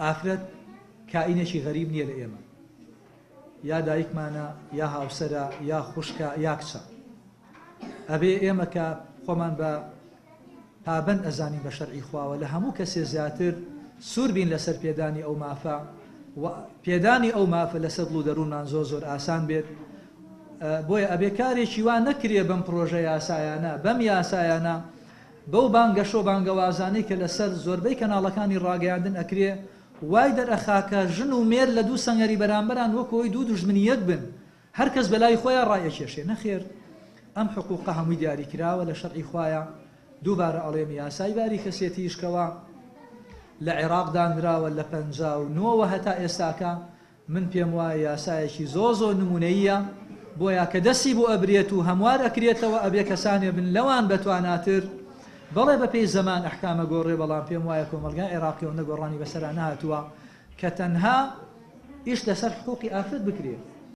ئافرەت کائینێکی غەریب نییە لە ئێمە، یا دایکمانە یا هاوسەرە یا خوشکە یا کچە. ئەبێ ئێمە کە خۆمان بە پابەند ئەزانین بە شەرعی خواوە لە هەموو کەسێ زیاتر سوور بین لەسەر پێدانی ئەو مافە و پێدانی ئەو مافە لەسەر دڵ و دەروونمان زۆر ئاسان بێت. بۆیە ئەبێ کارێکی وا نەکرێ بەم پرۆژە یاسایانە بەم یاسایانە بەو بانگەشۆ بانگەوازانەی کە لەسەر زۆربەی کەناڵەکانی ڕاگەیاندن ئەکرێ وای دەرەخاکە ژن و مێر لە دوو سەنگەری بەرامبەران وەکەوەی دوو دوژمنی یەک بن، هەر کەس بەلای خۆیان ڕایەکێشێ. نەخێر، ئەم حقوقە هەمووی دیاری کراوە لە شەرعی خوایە. دووبارە ئەڵێم یاسای باری کەسێتیشکەوە لە عێراق دانراوە لە 59 هەتا ئێستاکە من پێم وایە یاسایەکی زۆر نمونەیە، بۆیە کە دەستی بۆ ئەبرێت و هەموار ئەکرێتەوە ئەبێ کەسانێ بن لەوان بەتواناتر بەڵێ بەپێی زەمان ئەحکامە گۆڕێ. بەڵام پێم وایە کۆمەلگای عێراقیەوە نەگۆڕانی بەسەرا نهاتووە کە تەنها ئیش لەسەر حقوقی ئافرەت بکرێت.